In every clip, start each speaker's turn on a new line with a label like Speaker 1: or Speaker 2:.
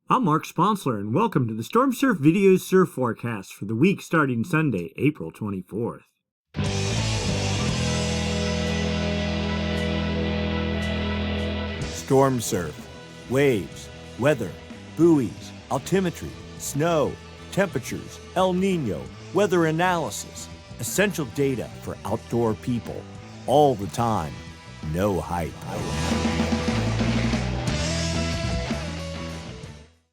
Speaker 1: I'm Mark Sponsler, and welcome to the Stormsurf Video Surf Forecast for the week starting Sunday, April 24th.
Speaker 2: Stormsurf, waves, weather, buoys, altimetry, snow, temperatures, El Niño, weather analysis, essential data for outdoor people, all the time, no hype.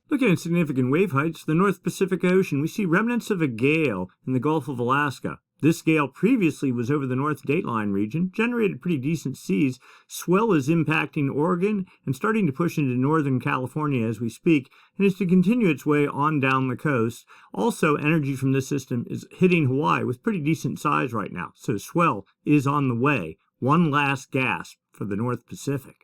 Speaker 1: Looking at significant wave heights, the North Pacific Ocean, we see remnants of a gale in the Gulf of Alaska. This gale previously was over the North Dateline region, generated pretty decent seas. Swell is impacting Oregon and starting to push into northern California as we speak, and is to continue its way on down the coast. Also, energy from this system is hitting Hawaii with pretty decent size right now, so swell is on the way. One last gasp for the North Pacific.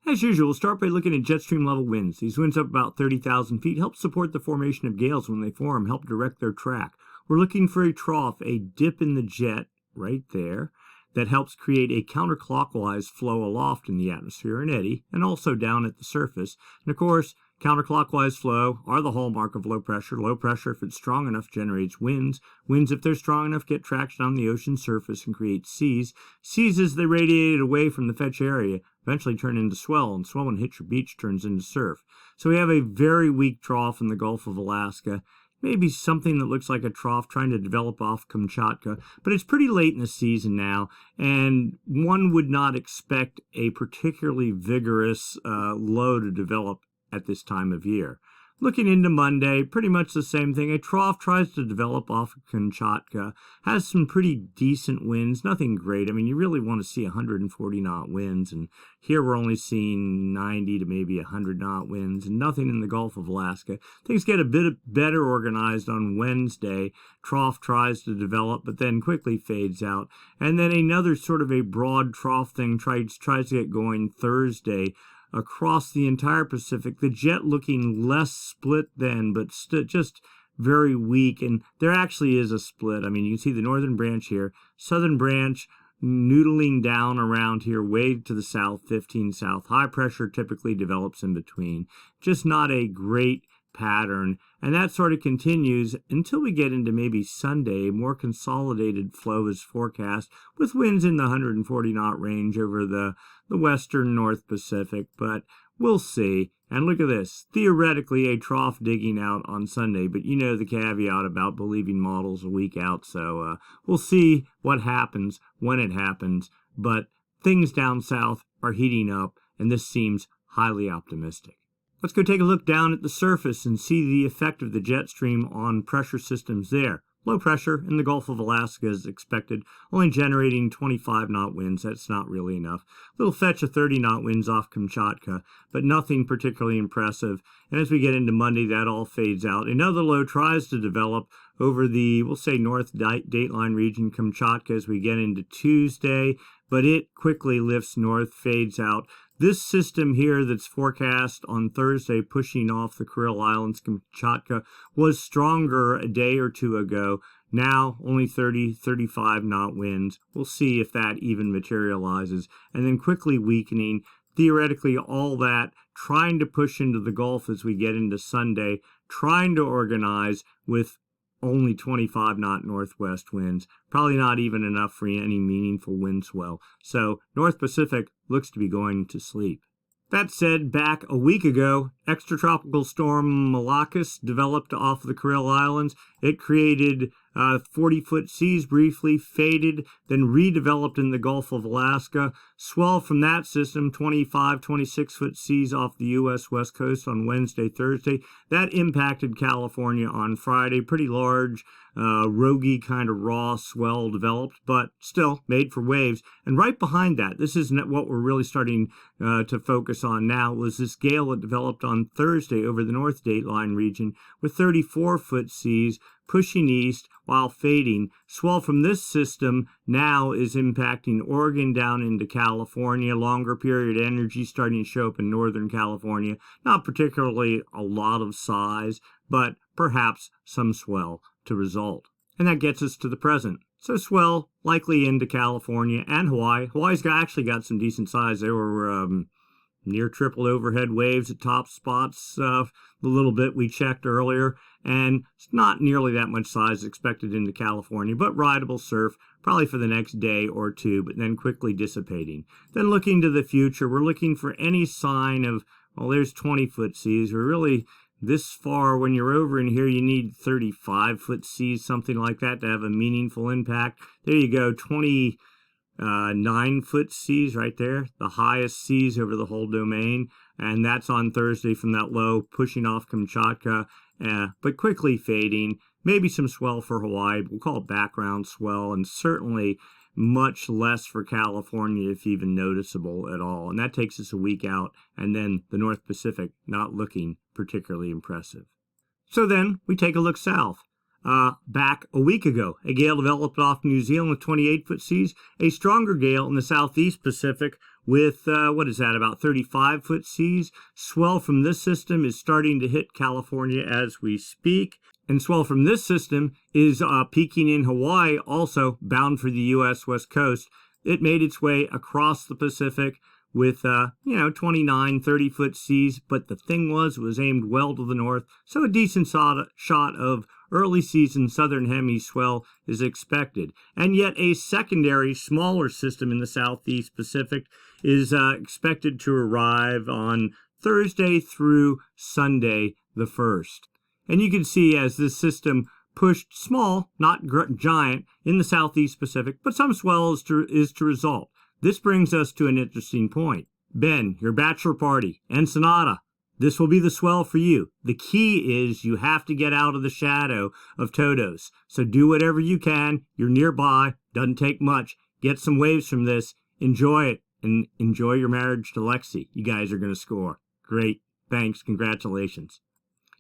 Speaker 1: As usual, we'll start by looking at jet stream level winds. These winds up about 30,000 feet help support the formation of gales when they form, help direct their track. We're looking for a trough, a dip in the jet right there, that helps create a counterclockwise flow aloft in the atmosphere, an eddy, and also down at the surface. And of course, counterclockwise flow are the hallmark of low pressure. Low pressure, if it's strong enough, generates winds. Winds, if they're strong enough, get traction on the ocean surface and create seas. Seas, as they radiate away from the fetch area, eventually turn into swell, and swell, when it hits your beach, turns into surf. So we have a very weak trough in the Gulf of Alaska. Maybe something that looks like a trough trying to develop off Kamchatka, but it's pretty late in the season now, and one would not expect a particularly vigorous low to develop at this time of year. Looking into Monday, pretty much the same thing. A trough tries to develop off of Kamchatka, has some pretty decent winds, nothing great. I mean, you really want to see 140 knot winds, and here we're only seeing 90 to maybe 100 knot winds, and nothing in the Gulf of Alaska. Things get a bit better organized on Wednesday. Trough tries to develop, but then quickly fades out. And then another sort of a broad trough thing tries to get going Thursday. Across the entire Pacific, the jet looking less split then, but just very weak. And there actually is a split. I mean, you can see the northern branch here, southern branch noodling down around here, way to the south, 15 south. High pressure typically develops in between. Just not a great pattern, and that sort of continues until we get into maybe Sunday. More consolidated flow is forecast with winds in the 140 knot range over the western North Pacific, but we'll see. And look at this, theoretically a trough digging out on Sunday, but you know the caveat about believing models a week out, so we'll see what happens when it happens, but things down south are heating up, and this seems highly optimistic. Let's go take a look down at the surface and see the effect of the jet stream on pressure systems there. Low pressure in the Gulf of Alaska is expected, only generating 25 knot winds. That's not really enough. Little fetch of 30 knot winds off Kamchatka, but nothing particularly impressive. And as we get into Monday, that all fades out. Another low tries to develop over the, we'll say, North Dateline region, Kamchatka, as we get into Tuesday, but it quickly lifts north, fades out. This system here that's forecast on Thursday pushing off the Kuril Islands, Kamchatka, was stronger a day or two ago. Now only 30, 35 knot winds. We'll see if that even materializes. And then quickly weakening. Theoretically, all that trying to push into the Gulf as we get into Sunday, trying to organize with only 25 knot northwest winds, probably not even enough for any meaningful wind swell. So North Pacific looks to be going to sleep. That said, back a week ago, extratropical storm Malacus developed off the Kuril Islands. It created 40-foot seas briefly, faded, then redeveloped in the Gulf of Alaska. Swell from that system, 25, 26-foot seas off the U.S. West Coast on Wednesday, Thursday. That impacted California on Friday. Pretty large, roguey kind of raw swell developed, but still made for waves. And right behind that, this is what we're really starting to focus on now, was this gale that developed on Thursday over the North Dateline region with 34-foot seas pushing east while fading. Swell from this system now is impacting Oregon down into California. Longer period energy starting to show up in Northern California. Not particularly a lot of size, but perhaps some swell to result. And that gets us to the present. So swell likely into California and Hawaii. Hawaii's actually got some decent size. They were near triple overhead waves at top spots, the little bit we checked earlier, and it's not nearly that much size expected into California, but rideable surf probably for the next day or two, but then quickly dissipating. Then looking to the future, we're looking for any sign of, well, there's 20-foot seas. We're really this far. When you're over in here, you need 35-foot seas, something like that, to have a meaningful impact. There you go, 29-foot seas right there, the highest seas over the whole domain, and that's on Thursday from that low, pushing off Kamchatka, but quickly fading. Maybe some swell for Hawaii, we'll call it background swell, and certainly much less for California, if even noticeable at all. And that takes us a week out, and then the North Pacific not looking particularly impressive. So then we take a look south. Back a week ago, a gale developed off New Zealand with 28-foot seas, a stronger gale in the southeast Pacific with, about 35-foot seas. Swell from this system is starting to hit California as we speak, and swell from this system is peaking in Hawaii, also bound for the U.S. West Coast. It made its way across the Pacific with, 29, 30-foot seas, but the thing was, it was aimed well to the north, so a decent shot of early season southern hemi swell is expected. And yet a secondary, smaller system in the southeast Pacific is expected to arrive on Thursday through Sunday the 1st. And you can see as this system pushed small, not giant, in the southeast Pacific, but some swell is to result. This brings us to an interesting point. Ben, your bachelor party, Ensenada, this will be the swell for you. The key is you have to get out of the shadow of Todos. So do whatever you can. You're nearby. Doesn't take much. Get some waves from this. Enjoy it. And enjoy your marriage to Lexi. You guys are going to score. Great. Thanks. Congratulations.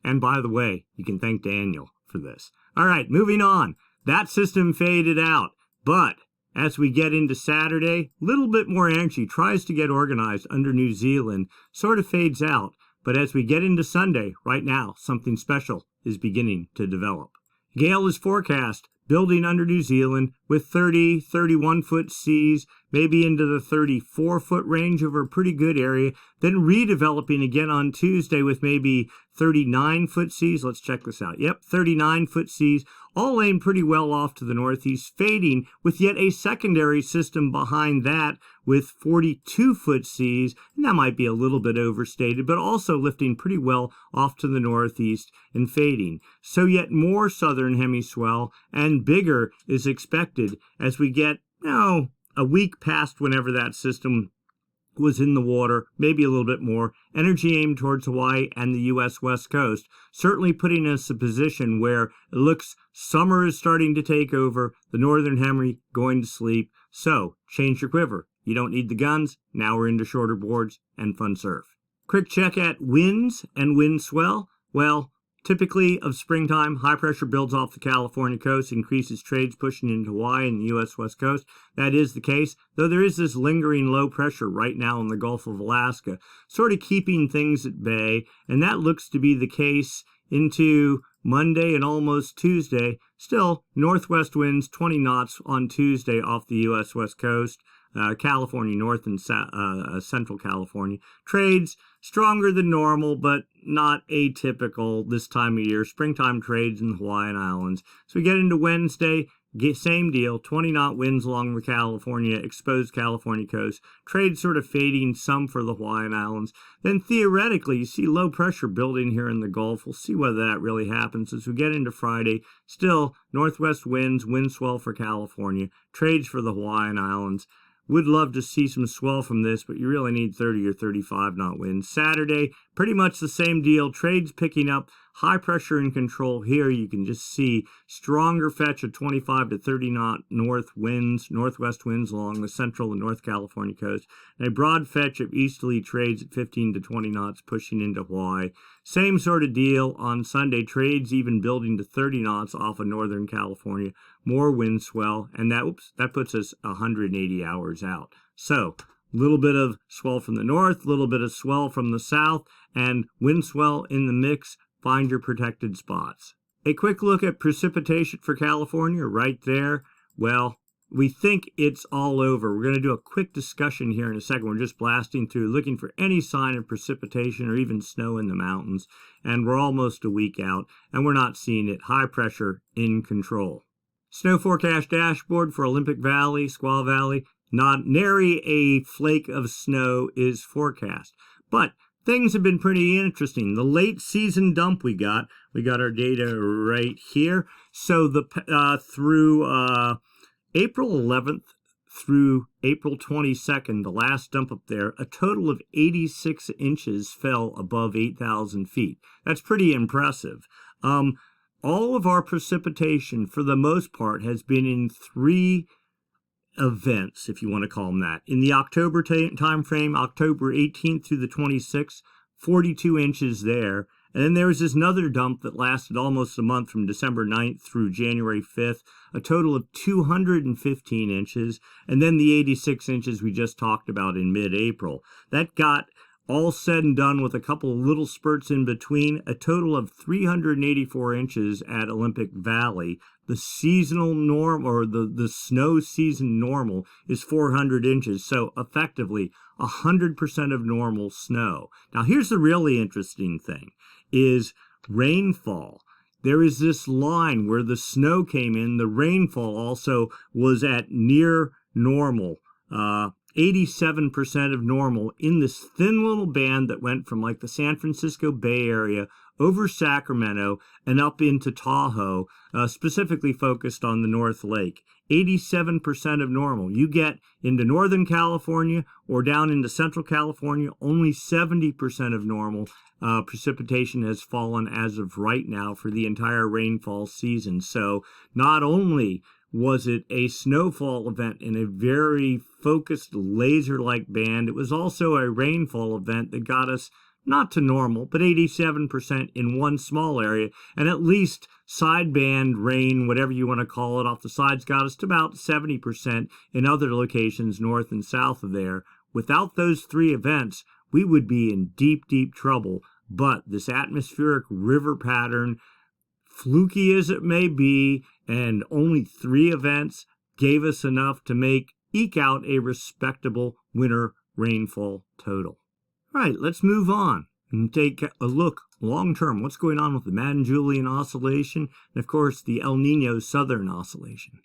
Speaker 1: And by the way, you can thank Daniel for this. All right, moving on. That system faded out. But as we get into Saturday, a little bit more energy tries to get organized under New Zealand, sort of fades out. But as we get into Sunday, right now, something special is beginning to develop. Gale is forecast building under New Zealand with 30, 31-foot seas, maybe into the 34-foot range over a pretty good area, then redeveloping again on Tuesday with maybe 39-foot seas. Let's check this out. Yep, 39-foot seas, all aimed pretty well off to the northeast, fading with yet a secondary system behind that with 42-foot seas, and that might be a little bit overstated, but also lifting pretty well off to the northeast and fading. So yet more southern hemiswell and bigger is expected as we get, a week past whenever that system was in the water, maybe a little bit more. Energy aimed towards Hawaii and the U.S. West Coast, certainly putting us in a position where it looks summer is starting to take over, the northern hemi going to sleep. So, change your quiver. You don't need the guns. Now we're into shorter boards and fun surf. Quick check at winds and wind swell. Well, typically of springtime, high pressure builds off the California coast, increases trades pushing into Hawaii and the U.S. West Coast. That is the case, though there is this lingering low pressure right now in the Gulf of Alaska, sort of keeping things at bay, and that looks to be the case into Monday and almost Tuesday. Still, northwest winds 20 knots on Tuesday off the U.S. West Coast. California North and Central California. Trades stronger than normal, but not atypical this time of year. Springtime trades in the Hawaiian Islands. So we get into Wednesday, same deal, 20-knot winds along the exposed California coast. Trades sort of fading, some for the Hawaiian Islands. Then theoretically, you see low pressure building here in the Gulf. We'll see whether that really happens as we get into Friday. Still, northwest winds, wind swell for California. Trades for the Hawaiian Islands. Would love to see some swell from this, but you really need 30 or 35 knot winds. Saturday, pretty much the same deal. Trades picking up, high pressure in control here. You can just see stronger fetch of 25 to 30 knot northwest winds along the central and North California coast. And a broad fetch of easterly trades at 15 to 20 knots pushing into Hawaii. Same sort of deal on Sunday. Trades even building to 30 knots off of Northern California. More wind swell, and that puts us 180 hours out. So, a little bit of swell from the north, a little bit of swell from the south, and wind swell in the mix. Find your protected spots. A quick look at precipitation for California right there. Well, we think it's all over. We're going to do a quick discussion here in a second. We're just blasting through, looking for any sign of precipitation or even snow in the mountains. And we're almost a week out, and we're not seeing it. High pressure in control. Snow forecast dashboard for Olympic Valley, Squaw Valley. Not nary a flake of snow is forecast. But things have been pretty interesting. The late season dump we got our data right here. So through April 11th through April 22nd, the last dump up there, a total of 86 inches fell above 8,000 feet. That's pretty impressive. All of our precipitation, for the most part, has been in 3 events, if you want to call them that. In the October time frame, October 18th through the 26th, 42 inches there. And then there was this another dump that lasted almost a month from December 9th through January 5th, a total of 215 inches. And then the 86 inches we just talked about in mid-April. That got all said and done with a couple of little spurts in between, a total of 384 inches at Olympic Valley. The seasonal norm, or the snow season normal, is 400 inches. So effectively, 100% of normal snow. Now here's the really interesting thing, is rainfall. There is this line where the snow came in. The rainfall also was at near normal. 87% of normal in this thin little band that went from like the San Francisco Bay Area over Sacramento and up into Tahoe, specifically focused on the North Lake. 87% of normal. You get into Northern California or down into Central California, only 70% of normal precipitation has fallen as of right now for the entire rainfall season. So not only was it a snowfall event in a very focused laser-like band, it was also a rainfall event that got us not to normal, but 87% in one small area, and at least sideband rain, whatever you want to call it, off the sides got us to about 70% in other locations north and south of there. Without those 3 events, we would be in deep, deep trouble. But this atmospheric river pattern, fluky as it may be, and only 3 events gave us enough to eke out a respectable winter rainfall total. All right, let's move on and take a look long term. What's going on with the Madden-Julian Oscillation and, of course, the El Niño Southern Oscillation.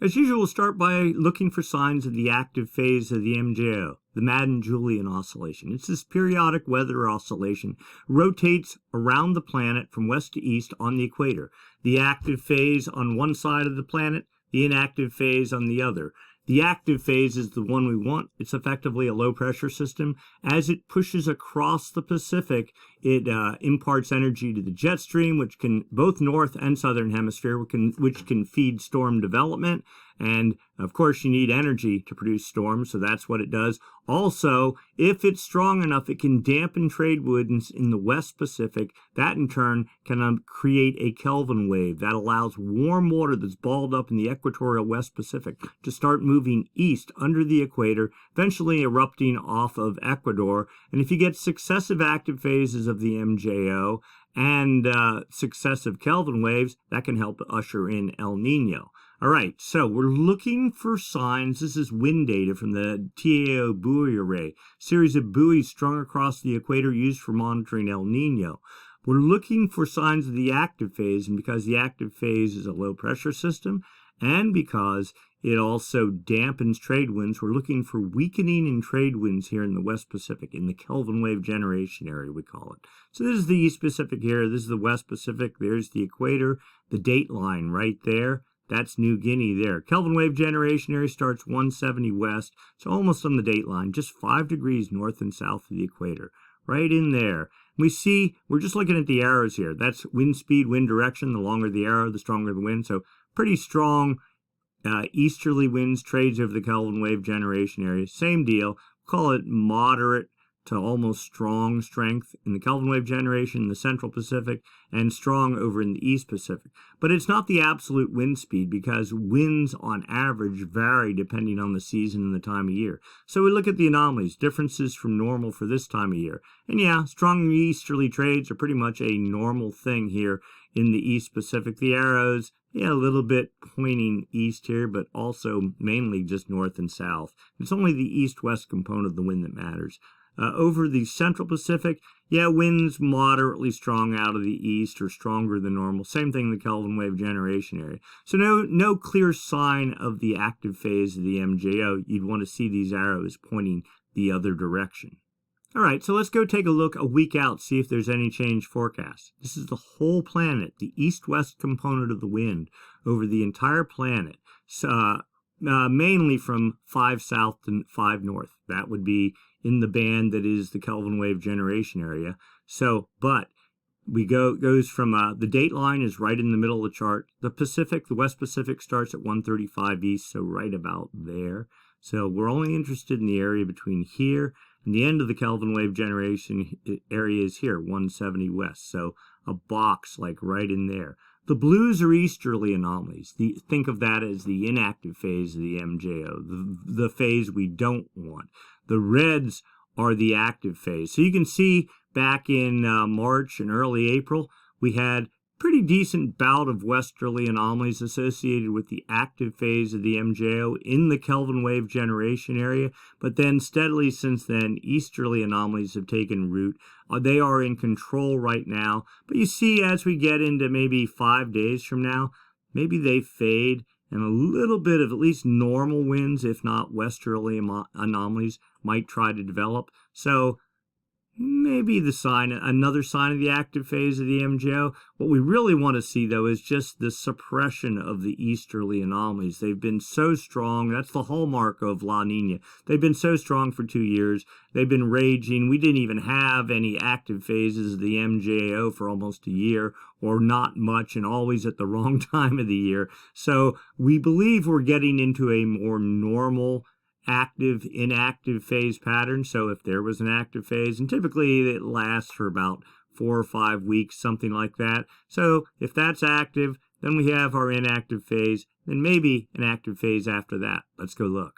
Speaker 1: As usual, we'll start by looking for signs of the active phase of the MJO, the Madden-Julian Oscillation. It's this periodic weather oscillation, rotates around the planet from west to east on the equator. The active phase on one side of the planet, the inactive phase on the other. The active phase is the one we want. It's effectively a low-pressure system. As it pushes across the Pacific, it imparts energy to the jet stream, which can, both north and southern hemisphere, which can feed storm development. And, of course, you need energy to produce storms, so that's what it does. Also, if it's strong enough, it can dampen trade winds in the West Pacific. That, in turn, can create a Kelvin wave that allows warm water that's balled up in the equatorial West Pacific to start moving east under the equator, eventually erupting off of Ecuador. And if you get successive active phases of the MJO and successive Kelvin waves, that can help usher in El Nino. All right, so we're looking for signs. This is wind data from the TAO buoy array, series of buoys strung across the equator used for monitoring El Nino. We're looking for signs of the active phase, and because the active phase is a low-pressure system, and because it also dampens trade winds, we're looking for weakening in trade winds here in the West Pacific, in the Kelvin wave generation area, we call it. So this is the East Pacific here, this is the West Pacific, there's the equator, the date line right there. That's New Guinea there. Kelvin wave generation area starts 170 west, so almost on the date line, just 5 degrees north and south of the equator. Right in there. We see, we're just looking at the arrows here. That's wind speed, wind direction. The longer the arrow, the stronger the wind. So pretty strong easterly winds trades over the Kelvin wave generation area. Same deal. Call it moderate to almost strong strength in the Kelvin wave generation in the Central Pacific and strong over in the East Pacific. But it's not the absolute wind speed because winds on average vary depending on the season and the time of year. So we look at the anomalies, differences from normal for this time of year. And yeah, strong easterly trades are pretty much a normal thing here in the East Pacific. The arrows, yeah, a little bit pointing east here, but also mainly just north and south. It's only the east-west component of the wind that matters. Over the Central Pacific, yeah, winds moderately strong out of the east or stronger than normal. Same thing in the Kelvin wave generation area. So no clear sign of the active phase of the MJO. You'd want to see these arrows pointing the other direction. All right, so let's go take a look a week out, see if there's any change forecast. This is the whole planet, the east-west component of the wind over the entire planet, mainly from 5 south to 5 north. That would be in the band that is the Kelvin wave generation area. So, but we goes from the date line is right in the middle of the chart. The Pacific, the West Pacific starts at 135 east, so right about there. So we're only interested in the area between here and the end of the Kelvin wave generation area is here, 170 west. So a box like right in there. The blues are easterly anomalies. Think of that as the inactive phase of the MJO, the phase we don't want. The reds are the active phase. So you can see back in March and early April, we had pretty decent bout of westerly anomalies associated with the active phase of the MJO in the Kelvin wave generation area. But then steadily since then, easterly anomalies have taken root. They are in control right now. But you see, as we get into maybe 5 days from now, maybe they fade and a little bit of at least normal winds, if not westerly anomalies, might try to develop. So maybe another sign of the active phase of the MJO. What we really want to see, though, is just the suppression of the easterly anomalies. They've been so strong. That's the hallmark of La Niña. They've been so strong for 2 years. They've been raging. We didn't even have any active phases of the MJO for almost a year, or not much, and always at the wrong time of the year. So we believe we're getting into a more normal active inactive phase pattern. So if there was an active phase, and typically it lasts for about 4 or 5 weeks, something like that. So if that's active, then we have our inactive phase, then maybe an active phase after that. Let's go look.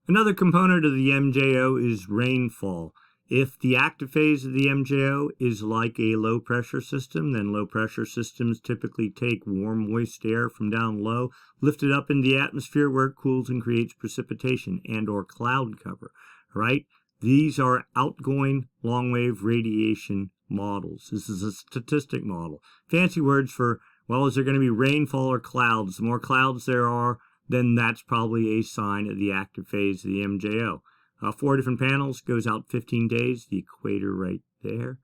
Speaker 1: Another component of the MJO is rainfall. If the active phase of the MJO is like a low pressure system, then low pressure systems typically take warm, moist air from down low, lift it up in the atmosphere where it cools and creates precipitation and or cloud cover, right? These are outgoing long wave radiation models. This is a statistic model. Fancy words for, well, is there going to be rainfall or clouds? The more clouds there are, then that's probably a sign of the active phase of the MJO. 4 different panels, goes out 15 days, the equator right there.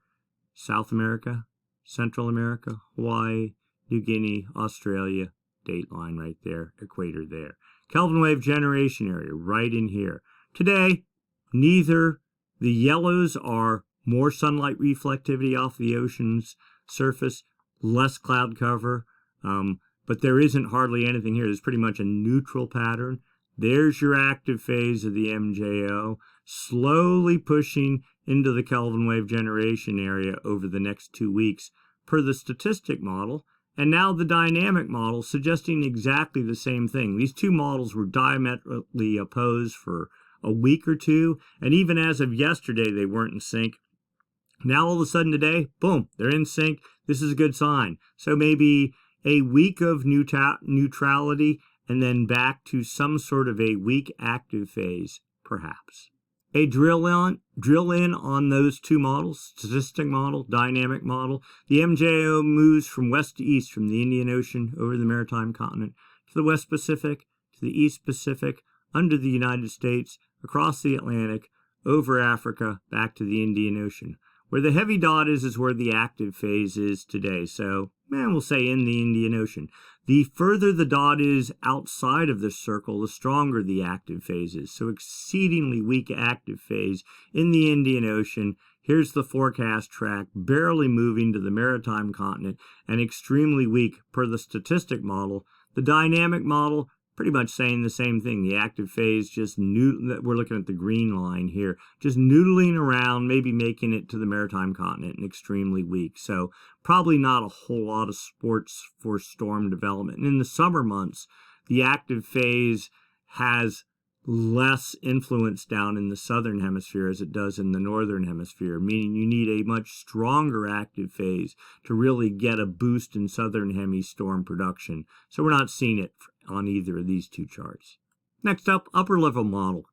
Speaker 1: South America, Central America, Hawaii, New Guinea, Australia, date line right there, equator there. Kelvin wave generation area right in here. Today, neither the yellows are more sunlight reflectivity off the ocean's surface, less cloud cover, but there isn't hardly anything here. There's pretty much a neutral pattern. There's your active phase of the MJO, slowly pushing into the Kelvin wave generation area over the next 2 weeks per the statistic model, and now the dynamic model suggesting exactly the same thing. These two models were diametrically opposed for a week or two, and even as of yesterday, they weren't in sync. Now all of a sudden today, boom, they're in sync. This is a good sign. So maybe a week of neutrality, and then back to some sort of a weak active phase, perhaps. A drill in on those two models, statistic model, dynamic model. The MJO moves from west to east, from the Indian Ocean over the maritime continent, to the West Pacific, to the East Pacific, under the United States, across the Atlantic, over Africa, back to the Indian Ocean. Where the heavy dot is where the active phase is today. So, we'll say in the Indian Ocean. The further the dot is outside of this circle, the stronger the active phase is. So exceedingly weak active phase in the Indian Ocean. Here's the forecast track, barely moving to the maritime continent, and extremely weak per the statistic model. The dynamic model, pretty much saying the same thing. The active phase just we're looking at the green line here, just noodling around, maybe making it to the maritime continent and extremely weak. So probably not a whole lot of sports for storm development. And in the summer months, the active phase has less influence down in the southern hemisphere as it does in the northern hemisphere, meaning you need a much stronger active phase to really get a boost in southern hemi storm production. So we're not seeing it on either of these two charts. Next up, upper level model,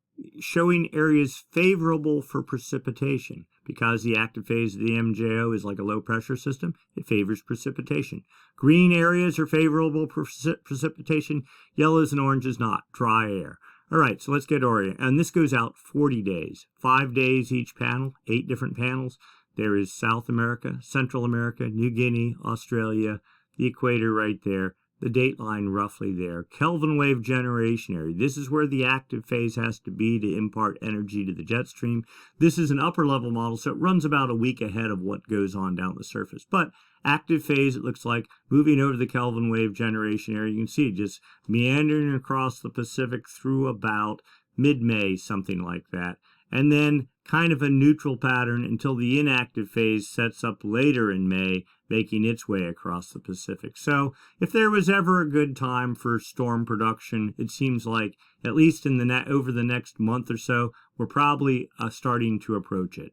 Speaker 1: showing areas favorable for precipitation. Because the active phase of the MJO is like a low pressure system, it favors precipitation. Green areas are favorable for precipitation, yellows and oranges not, dry air. All right, so let's get oriented. And this goes out 40 days, 5 days each panel, 8 different panels. There is South America, Central America, New Guinea, Australia, the equator right there, the date line roughly there. Kelvin wave generation area. This is where the active phase has to be to impart energy to the jet stream. This is an upper level model, so it runs about a week ahead of what goes on down the surface. But active phase, it looks like, moving over the Kelvin wave generation area. You can see it just meandering across the Pacific through about mid-May, something like that. And then kind of a neutral pattern until the inactive phase sets up later in May, making its way across the Pacific. So if there was ever a good time for storm production, it seems like, at least in over the next month or so, we're probably starting to approach it.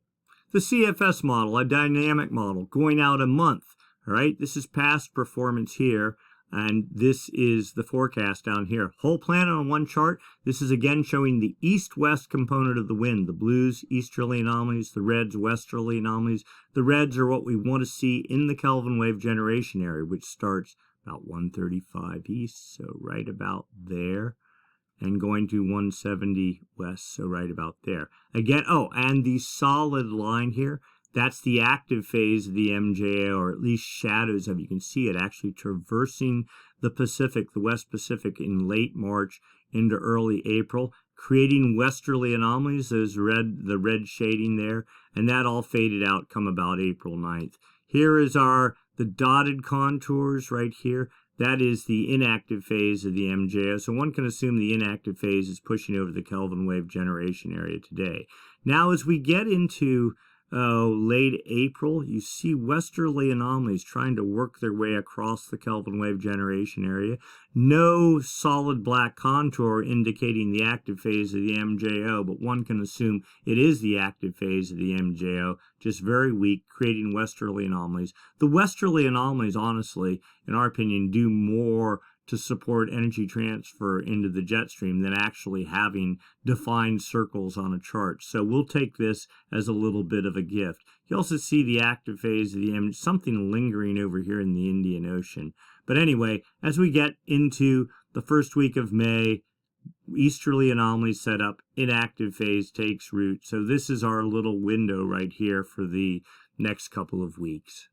Speaker 1: The CFS model, a dynamic model, going out a month. All right, this is past performance here, and this is the forecast down here. Whole planet on one chart. This is again showing the east-west component of the wind. The blues, easterly anomalies, the reds, westerly anomalies. The reds are what we want to see in the Kelvin wave generation area, which starts about 135 east, so right about there, and going to 170 west, so right about there. Again, oh, and the solid line here, that's the active phase of the MJA, or at least shadows of. You can see it actually traversing the Pacific, the West Pacific, in late March into early April, creating westerly anomalies, the red shading there, and that all faded out come about April 9th. Here is the dotted contours right here. That is the inactive phase of the MJO. So one can assume the inactive phase is pushing over the Kelvin wave generation area today. Now, as we get into late April, you see westerly anomalies trying to work their way across the Kelvin wave generation area. No solid black contour indicating the active phase of the MJO, but one can assume it is the active phase of the MJO, just very weak, creating westerly anomalies. The westerly anomalies, honestly, in our opinion, do more to support energy transfer into the jet stream than actually having defined circles on a chart. So we'll take this as a little bit of a gift. You also see the active phase of the something lingering over here in the Indian Ocean. But anyway, as we get into the first week of May, easterly anomalies set up, inactive phase takes root. So this is our little window right here for the next couple of weeks.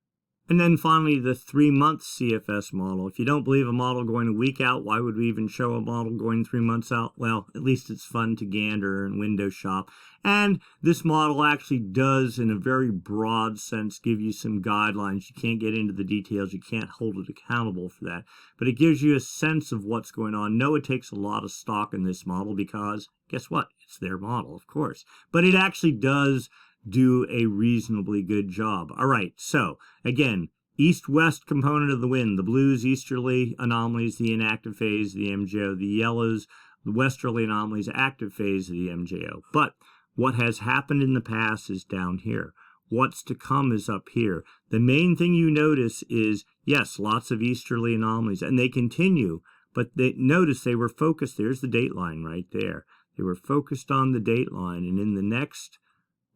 Speaker 1: And then finally, the 3-month CFS model. If you don't believe a model going a week out, why would we even show a model going 3 months out? Well, at least it's fun to gander and window shop. And this model actually does, in a very broad sense, give you some guidelines. You can't get into the details. You can't hold it accountable for that. But it gives you a sense of what's going on. No, it takes a lot of stock in this model because, guess what? It's their model, of course. But it actually does do a reasonably good job. All right, so again, east-west component of the wind, the blues, easterly anomalies, the inactive phase of the MJO, the yellows, the westerly anomalies, active phase of the MJO. But what has happened in the past is down here. What's to come is up here. The main thing you notice is, yes, lots of easterly anomalies, and they continue, but notice they were focused. There's the date line right there. They were focused on the date line, and in the next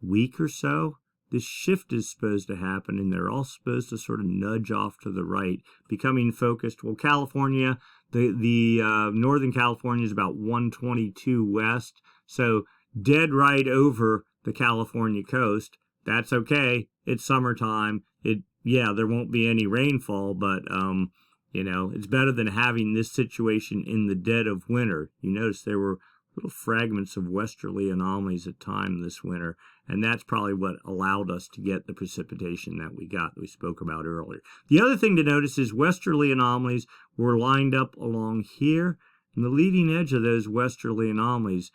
Speaker 1: week or so, this shift is supposed to happen, and they're all supposed to sort of nudge off to the right, becoming focused. Well, California, the Northern California is about 122 west, so dead right over the California coast. That's okay. It's summertime. There won't be any rainfall, but it's better than having this situation in the dead of winter. You notice there were little fragments of westerly anomalies at time this winter, and that's probably what allowed us to get the precipitation that we spoke about earlier. The other thing to notice is westerly anomalies were lined up along here, And the leading edge of those westerly anomalies,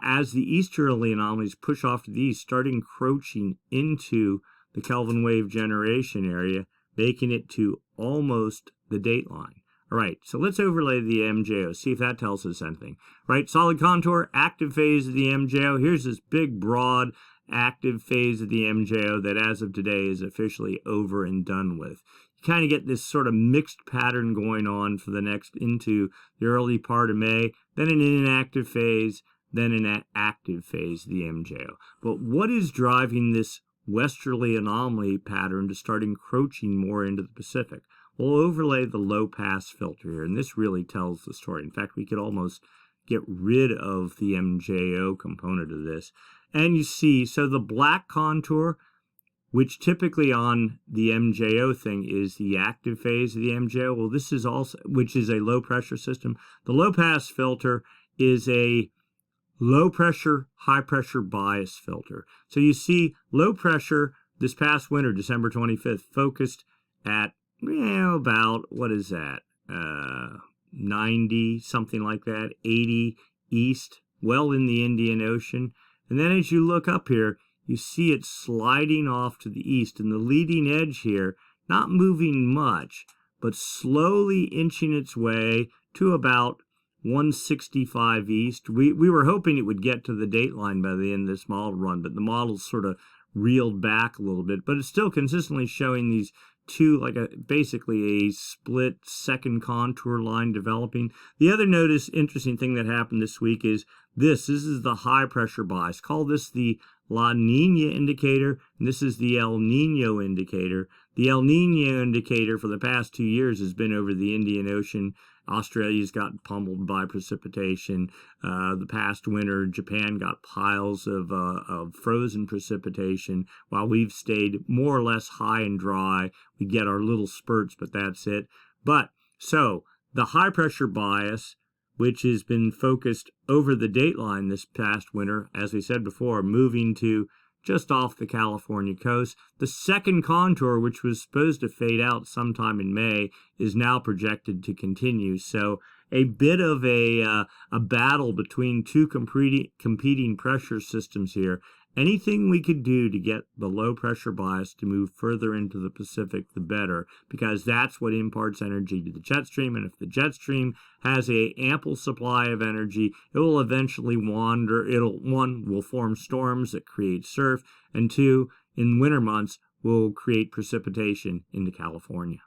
Speaker 1: as the easterly anomalies push off to the east, start encroaching into the Kelvin wave generation area, making it to almost the dateline. All right, so let's overlay the MJO, see if that tells us anything. Right, solid contour, active phase of the MJO. Here's this big, broad, active phase of the MJO that as of today is officially over and done with. You kind of get this sort of mixed pattern going on for the next into the early part of May, then an inactive phase, then an active phase of the MJO. But what is driving this westerly anomaly pattern to start encroaching more into the Pacific? We'll overlay the low-pass filter here, and this really tells the story. In fact, we could almost get rid of the MJO component of this. And you see, so the black contour, which typically on the MJO thing is the active phase of the MJO, well, this is also, which is a low-pressure system. The low-pass filter is a low-pressure, high-pressure bias filter. So you see low pressure this past winter, December 25th, focused at about, what is that, 90, something like that, 80 east, well in the Indian Ocean. And then as you look up here, you see it sliding off to the east, and the leading edge here, not moving much, but slowly inching its way to about 165 east. We were hoping it would get to the dateline by the end of this model run, but the model's sort of reeled back a little bit, but it's still consistently showing these two, like basically a split second contour line developing. The other interesting thing that happened this week is this is the high pressure bias. Call this the La Niña indicator, and this is the El Niño indicator. The El Niño indicator for the past 2 years has been over the Indian Ocean. Australia's got pummeled by precipitation. The past winter, Japan got piles of frozen precipitation, while we've stayed more or less high and dry. We get our little spurts, but that's it. But so the high pressure bias, which has been focused over the dateline this past winter, as we said before, moving to just off the California coast. The second contour, which was supposed to fade out sometime in May, is now projected to continue. So a bit of a battle between two competing pressure systems here. Anything we could do to get the low pressure bias to move further into the Pacific, the better, because that's what imparts energy to the jet stream. And if the jet stream has an ample supply of energy, it will eventually wander. One, will form storms that create surf, and two, in winter months, will create precipitation into California.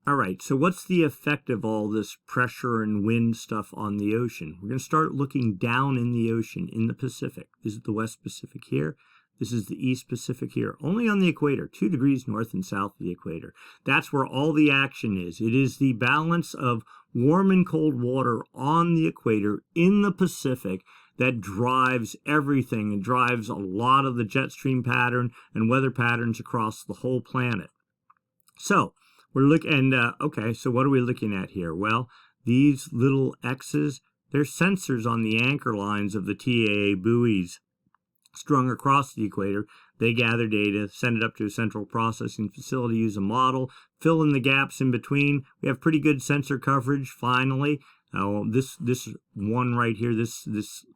Speaker 1: All right, so what's the effect of all this pressure and wind stuff on the ocean? We're going to start looking down in the ocean, in the Pacific. This is the West Pacific here. This is the East Pacific here, only on the equator, 2 degrees north and south of the equator. That's where all the action is. It is the balance of warm and cold water on the equator in the Pacific that drives everything and drives a lot of the jet stream pattern and weather patterns across the whole planet. So, we're looking, okay, so what are we looking at here? Well, these little X's, they're sensors on the anchor lines of the TAA buoys strung across the equator. They gather data, send it up to a central processing facility, use a model, fill in the gaps in between. We have pretty good sensor coverage, finally. This one right here, this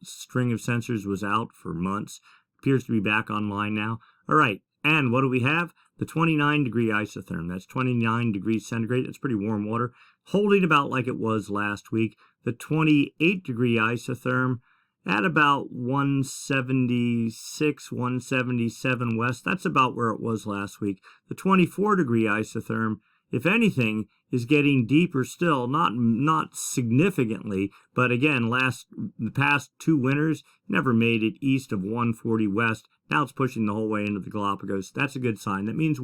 Speaker 1: string of sensors was out for months. Appears to be back online now. All right, and what do we have? The 29-degree isotherm, that's 29 degrees centigrade, that's pretty warm water, holding about like it was last week. The 28-degree isotherm at about 176, 177 west, that's about where it was last week. The 24-degree isotherm, if anything, is getting deeper still, not significantly, but again, the past 2 winters never made it east of 140 west. Now it's pushing the whole way into the Galapagos. That's a good sign. That means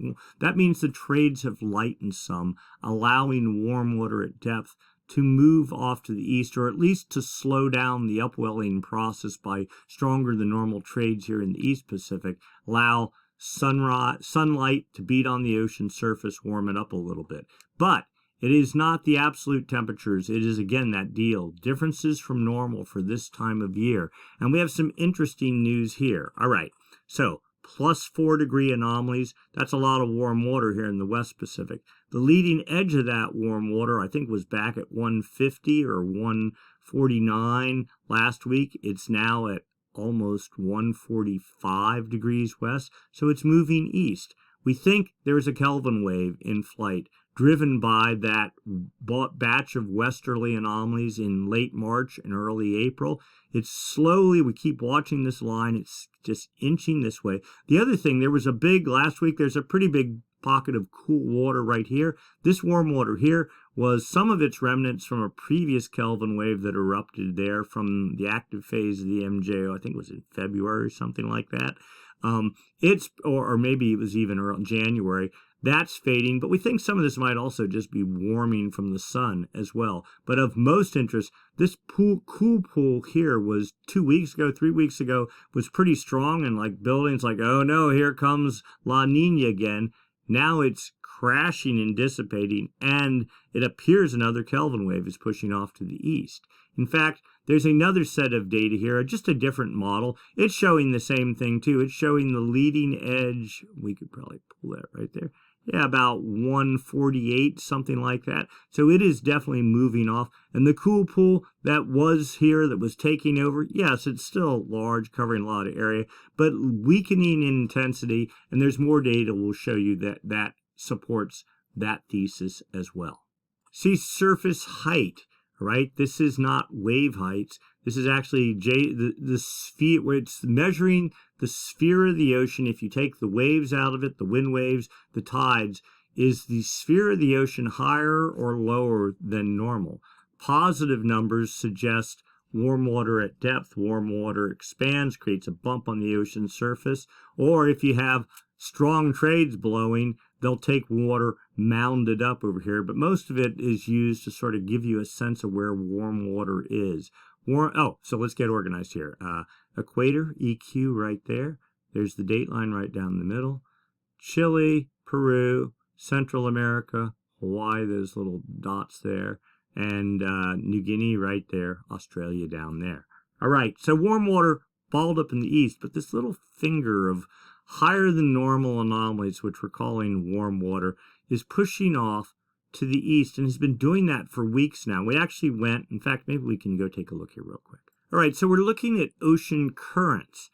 Speaker 1: the trades have lightened some, allowing warm water at depth to move off to the east, or at least to slow down the upwelling process by stronger than normal trades here in the East Pacific, allow sunlight to beat on the ocean surface, warm it up a little bit. But it is not the absolute temperatures. It is, again, that deal. Differences from normal for this time of year. And we have some interesting news here. All right. So +4 degree anomalies. That's a lot of warm water here in the West Pacific. The leading edge of that warm water, I think, was back at 150 or 149 last week. It's now at almost 145 degrees west, so it's moving east. We think there's a Kelvin wave in flight, driven by that batch of westerly anomalies in late March and early April. It's slowly, we keep watching this line, it's just inching this way. The other thing, last week, there's a pretty big pocket of cool water right here. This warm water here was some of its remnants from a previous Kelvin wave that erupted there from the active phase of the MJO. I think it was in February or something like that. Or maybe it was even around January. That's fading, but we think some of this might also just be warming from the sun as well. But of most interest, this cool pool here was 2 weeks ago, 3 weeks ago, was pretty strong, and like buildings like, oh no, here comes La Niña again. Now it's crashing and dissipating, and it appears another Kelvin wave is pushing off to the east. In fact, there's another set of data here, just a different model. It's showing the same thing too. It's showing the leading edge. We could probably pull that right there. Yeah, about 148, something like that. So it is definitely moving off. And the cool pool that was here, that was taking over, yes, it's still large, covering a lot of area, but weakening in intensity. And there's more data will show you that supports that thesis as well. See surface height, right? This is not wave heights. This is actually the sphere, where it's measuring the sphere of the ocean. If you take the waves out of it, the wind waves, the tides, is the sphere of the ocean higher or lower than normal? Positive numbers suggest warm water at depth. Warm water expands, creates a bump on the ocean surface. Or if you have strong trades blowing, they'll take water mounded up over here. But most of it is used to sort of give you a sense of where warm water is. So let's get organized here. Equator, EQ right there. There's the date line right down the middle. Chile, Peru, Central America, Hawaii, those little dots there. And New Guinea right there, Australia down there. All right, so warm water balled up in the east, but this little finger of higher than normal anomalies, which we're calling warm water, is pushing off to the east and has been doing that for weeks now. We actually went, in fact, maybe we can go take a look here real quick. All right, so we're looking at ocean currents.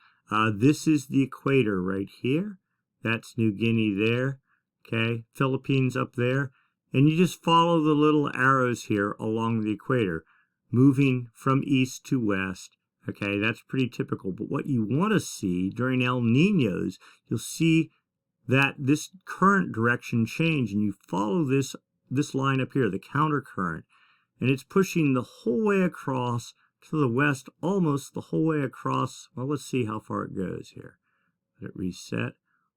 Speaker 1: This is the equator right here. That's New Guinea there, okay? Philippines up there. And you just follow the little arrows here along the equator, moving from east to west. Okay, that's pretty typical. But what you want to see during El Niños, you'll see that this current direction change, and you follow this line up here, the counter current, and it's pushing the whole way across to the west, almost the whole way across. Well, let's see how far it goes here. Let it reset.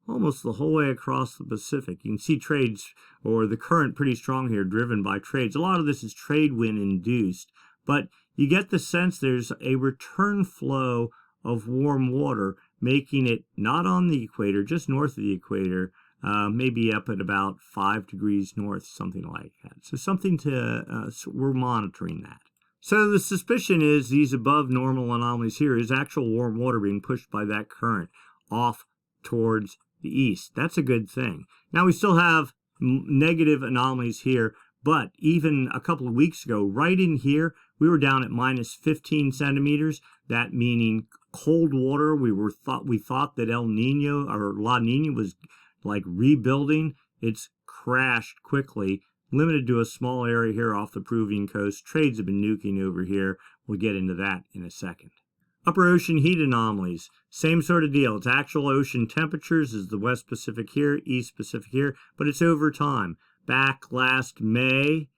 Speaker 1: Almost the whole way across the Pacific. You can see trades, or the current pretty strong here, driven by trades. A lot of this is trade wind induced, but you get the sense there's a return flow of warm water, making it not on the equator, just north of the equator, maybe up at about 5 degrees north, something like that. So something so we're monitoring that. So the suspicion is these above normal anomalies here is actual warm water being pushed by that current off towards the east. That's a good thing. Now we still have negative anomalies here, but even a couple of weeks ago, right in here, we were down at minus 15 centimeters. That meaning cold water. We thought that El Niño or La Niña was like rebuilding. It's crashed quickly, limited to a small area here off the Peruvian coast. Trades have been nuking over here. We'll get into that in a second. Upper ocean heat anomalies, same sort of deal. It's actual ocean temperatures is the West Pacific here, East Pacific here, but it's over time. Back last May,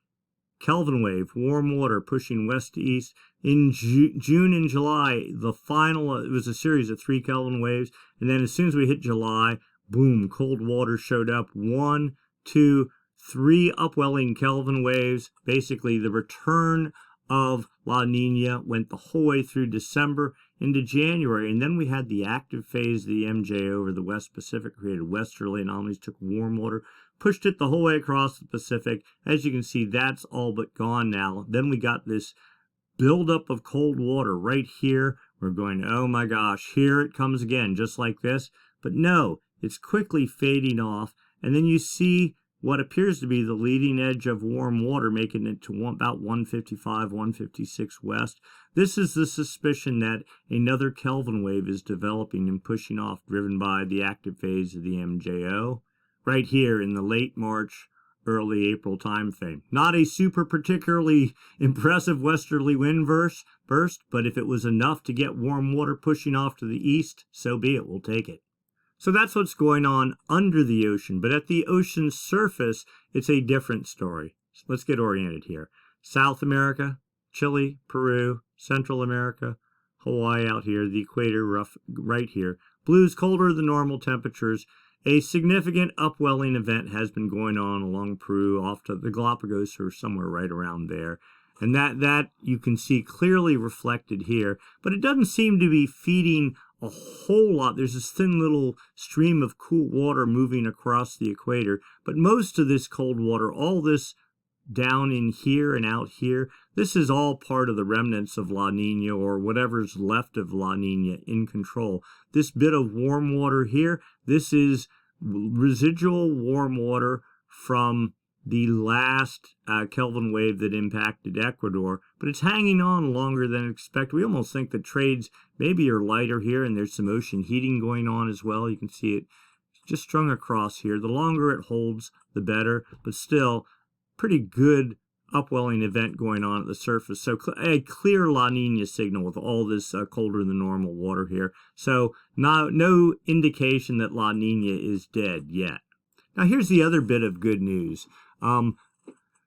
Speaker 1: Kelvin wave, warm water pushing west to east. In June and July, it was a series of 3 Kelvin waves, and then as soon as we hit July, boom, cold water showed up. 1, 2, 3 upwelling Kelvin waves. Basically, the return of La Niña went the whole way through December into January, and then we had the active phase of the MJ over the West Pacific, created westerly anomalies, took warm water, pushed it the whole way across the Pacific. As you can see, that's all but gone now. Then we got this buildup of cold water right here. We're going, oh my gosh, here it comes again, just like this. But no, it's quickly fading off, and then you see what appears to be the leading edge of warm water, making it to about 155, 156 west. This is the suspicion that another Kelvin wave is developing and pushing off, driven by the active phase of the MJO, right here in the late March, early April time frame. Not a super particularly impressive westerly wind burst, but if it was enough to get warm water pushing off to the east, so be it, we'll take it. So that's what's going on under the ocean, but at the ocean's surface, it's a different story. So let's get oriented here. South America, Chile, Peru, Central America, Hawaii out here, the equator right here. Blues colder than normal temperatures. A significant upwelling event has been going on along Peru, off to the Galapagos or somewhere right around there. And that you can see clearly reflected here, but it doesn't seem to be feeding a whole lot. There's this thin little stream of cool water moving across the equator, but most of this cold water, all this down in here and out here, this is all part of the remnants of La Niña, or whatever's left of La Niña in control. This bit of warm water here, this is residual warm water from the last Kelvin wave that impacted Ecuador, but it's hanging on longer than expected. We almost think the trades maybe are lighter here, and there's some ocean heating going on as well. You can see it just strung across here. The longer it holds, the better, but still pretty good upwelling event going on at the surface. So a clear La Niña signal with all this colder than normal water here. So no indication that La Niña is dead yet. Now here's the other bit of good news.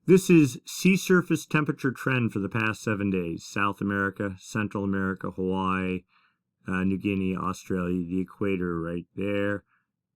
Speaker 1: This is sea surface temperature trend for the past 7 days. South America, Central America, Hawaii, New Guinea, Australia, the equator right there,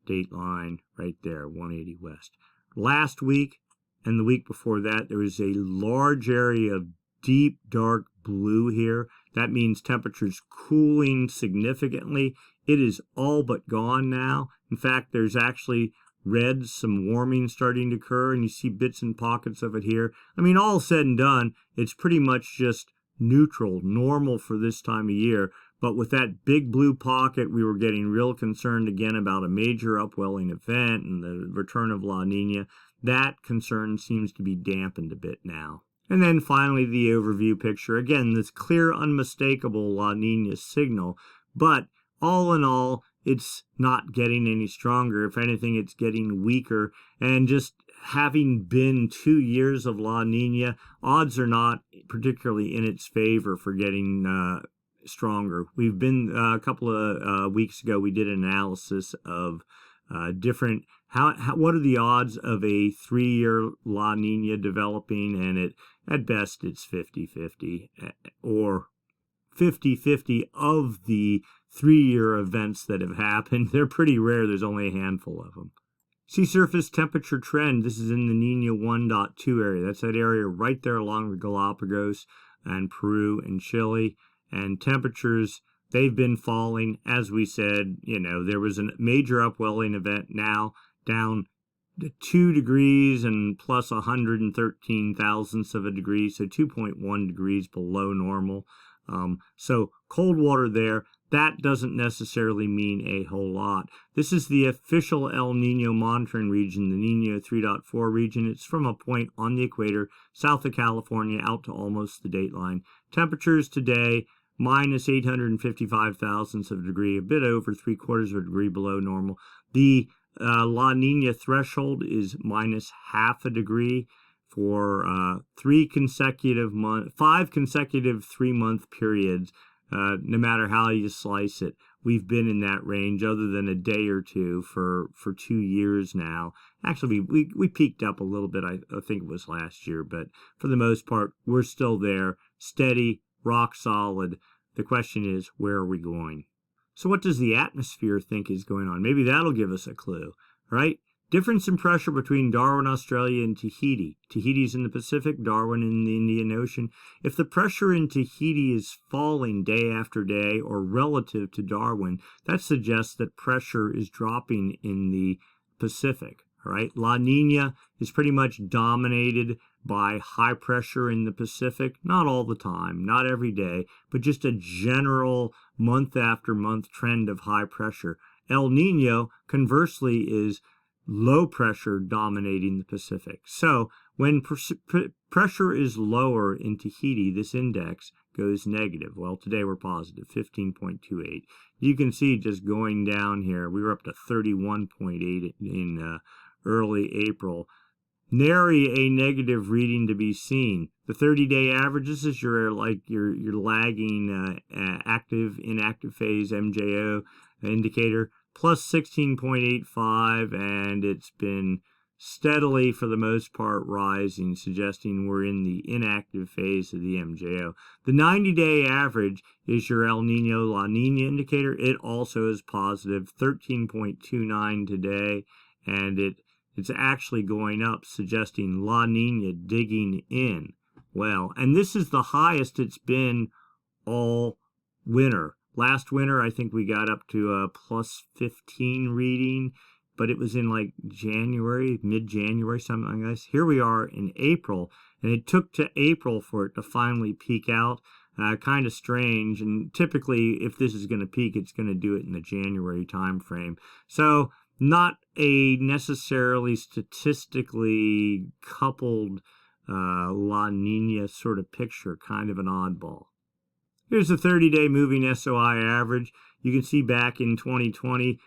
Speaker 1: date line right there, 180 west. Last week and the week before that, there was a large area of deep dark blue here. That means temperatures cooling significantly. It is all but gone now. In fact, there's actually red, some warming starting to occur, and you see bits and pockets of it here. I mean, all said and done, it's pretty much just neutral, normal for this time of year. But with that big blue pocket, we were getting real concerned again about a major upwelling event and the return of La Niña. That concern seems to be dampened a bit now. And then finally, the overview picture. Again, this clear, unmistakable La Niña signal, but all in all, it's not getting any stronger. If anything, it's getting weaker. And just having been 2 years of La Niña, odds are not particularly in its favor for getting stronger. We've been, a couple of weeks ago, we did an analysis of different, what are the odds of a 3-year La Niña developing, and at best it's 50-50, or 50-50 of the 3-year events that have happened. They're pretty rare. There's only a handful of them. Sea surface temperature trend. This is in the Niña 1.2 area. That's that area right there along the Galapagos and Peru and Chile. And temperatures, they've been falling. As we said, there was a major upwelling event now down to 2 degrees and plus 113 thousandths of a degree, so 2.1 degrees below normal. So cold water there. That doesn't necessarily mean a whole lot. This is the official El Niño monitoring region, the Niño 3.4 region. It's from a point on the equator, south of California, out to almost the dateline. Temperatures today, minus 855 thousandths of a degree, a bit over 3/4 of a degree below normal. The La Niña threshold is minus half a degree for 5 consecutive 3-month periods. No matter how you slice it, we've been in that range other than a day or two for 2 years now. Actually, we peaked up a little bit, I think it was last year, but for the most part, we're still there, steady, rock solid. The question is, where are we going? So what does the atmosphere think is going on? Maybe that'll give us a clue, right? Difference in pressure between Darwin, Australia, and Tahiti. Tahiti's in the Pacific, Darwin in the Indian Ocean. If the pressure in Tahiti is falling day after day or relative to Darwin, that suggests that pressure is dropping in the Pacific, right? La Niña is pretty much dominated by high pressure in the Pacific, not all the time, not every day, but just a general month after month trend of high pressure. El Nino, conversely, is low pressure dominating the Pacific. So when pressure is lower in Tahiti, this index goes negative. Well, today we're positive, 15.28. You can see just going down here, we were up to 31.8 in early April. Nary a negative reading to be seen. The 30-day average, this is your lagging active inactive phase MJO indicator, plus 16.85, and it's been steadily, for the most part, rising, suggesting we're in the inactive phase of the MJO. The 90-day average is your El Niño La Niña indicator. It also is positive, 13.29 today, and it's actually going up, suggesting La Niña digging in. Well, and this is the highest it's been all winter. Last winter, I think we got up to a plus 15 reading, but it was in like January, mid-January, something like this. Here we are in April, and it took to April for it to finally peak out. Kind of strange, and typically, if this is going to peak, it's going to do it in the January time frame. So, not a necessarily statistically coupled La Niña sort of picture, kind of an oddball. Here's the 30-day moving SOI average. You can see back in 2020,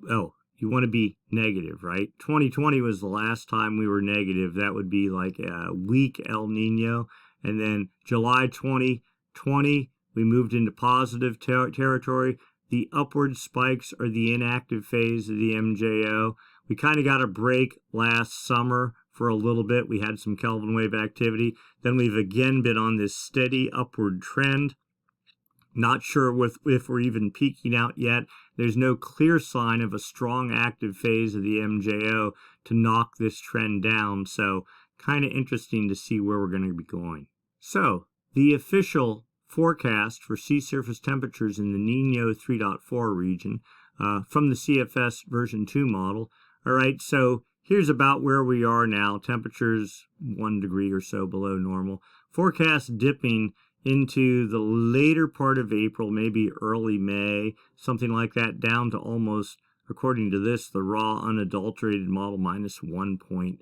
Speaker 1: oh, you want to be negative, right? 2020 was the last time we were negative. That would be like a weak El Nino. And then July 2020, we moved into positive territory. The upward spikes are the inactive phase of the MJO. We kind of got a break last summer for a little bit. We had some Kelvin wave activity. Then we've again been on this steady upward trend. Not sure if we're even peaking out yet. There's no clear sign of a strong active phase of the MJO to knock this trend down. So kind of interesting to see where we're going to be going. So the official forecast for sea surface temperatures in the Niño 3.4 region from the CFS version 2 model. All right, so here's about where we are now. Temperatures 1 degree or so below normal. Forecast dipping into the later part of April, maybe early May, something like that, down to almost, according to this, the raw unadulterated model, minus 1.4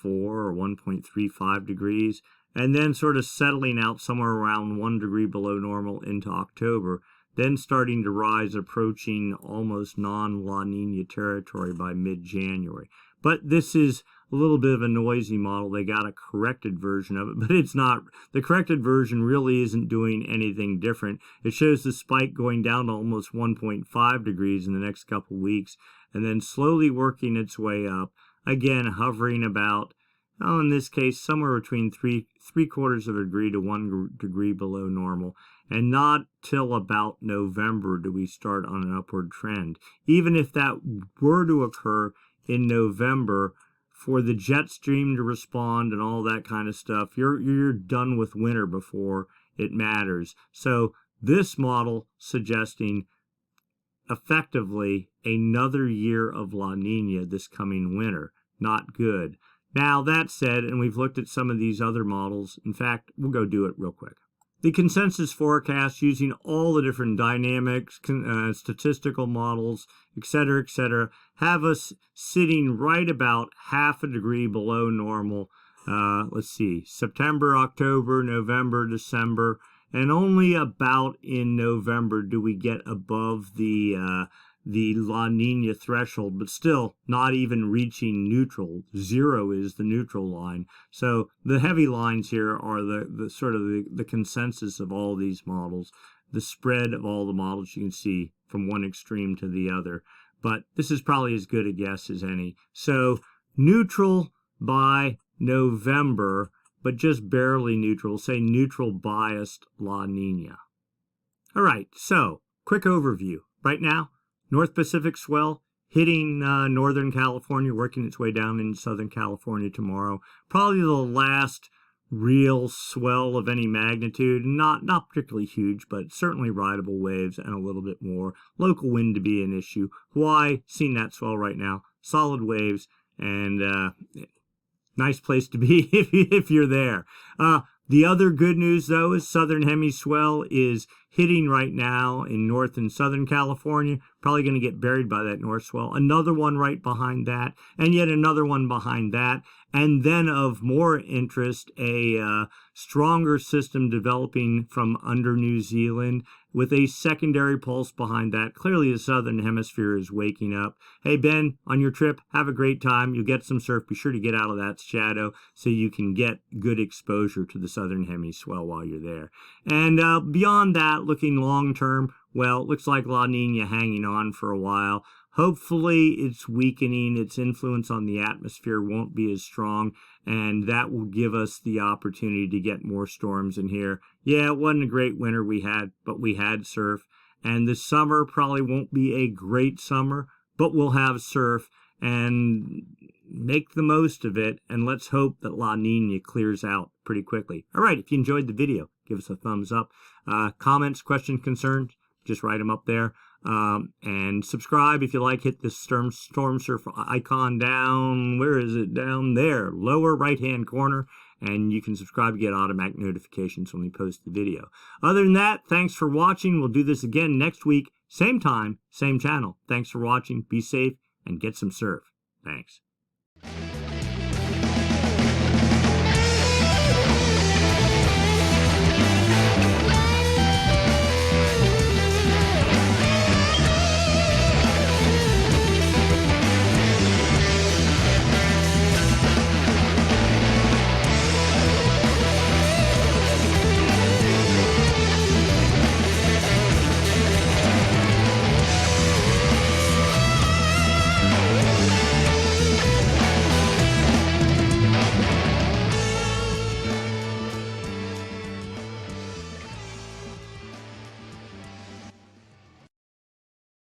Speaker 1: or 1.35 degrees, and then sort of settling out somewhere around 1 degree below normal into October, then starting to rise, approaching almost non-La Niña territory by mid-January. But this is a little bit of a noisy model. They got a corrected version of it, but it's not. The corrected version really isn't doing anything different. It shows the spike going down to almost 1.5 degrees in the next couple weeks, and then slowly working its way up, again hovering about, in this case, somewhere between three quarters of a degree to 1 degree below normal. And not till about November do we start on an upward trend. Even if that were to occur in November, for the jet stream to respond and all that kind of stuff, you're done with winter before it matters. So this model suggesting effectively another year of La Niña this coming winter. Not good. Now that said, and we've looked at some of these other models. In fact, we'll go do it real quick. The consensus forecast using all the different dynamics, statistical models, etc., have us sitting right about half a degree below normal. Let's see, September, October, November, December, and only about in November do we get above the La Niña threshold, but still not even reaching neutral. 0 is the neutral line. So the heavy lines here are the sort of the consensus of all these models, the spread of all the models you can see from one extreme to the other. But this is probably as good a guess as any. So neutral by November, but just barely neutral. Say neutral biased La Niña. All right, so quick overview. Right now, North Pacific swell hitting Northern California, working its way down in Southern California tomorrow. Probably the last real swell of any magnitude. Not particularly huge, but certainly rideable waves and a little bit more. Local wind to be an issue. Hawaii, seeing that swell right now. Solid waves and nice place to be if you're there. The other good news, though, is southern hemiswell is hitting right now in north and southern California. Probably going to get buried by that north swell. Another one right behind that, and yet another one behind that. And then of more interest, a stronger system developing from under New Zealand with a secondary pulse behind that. Clearly the southern hemisphere is waking up. Hey, Ben, on your trip, have a great time. You'll get some surf. Be sure to get out of that shadow so you can get good exposure to the southern hemiswell while you're there. And beyond that, looking long term, well, it looks like La Niña hanging on for a while. Hopefully it's weakening. Its influence on the atmosphere won't be as strong, and that will give us the opportunity to get more storms in here. Yeah, it wasn't a great winter we had, but we had surf. And the summer probably won't be a great summer, but we'll have surf and make the most of it. And let's hope that La Niña clears out pretty quickly. All right, if you enjoyed the video, give us a thumbs up. Comments, questions, concerns, just write them up there. And subscribe if you like. Hit the Stormsurf icon down. Where is it? Down there, lower right hand corner, and you can subscribe to get automatic notifications when we post the video. Other than that, thanks for watching. We'll do this again next week, same time, same channel. Thanks for watching. Be safe and get some surf. Thanks.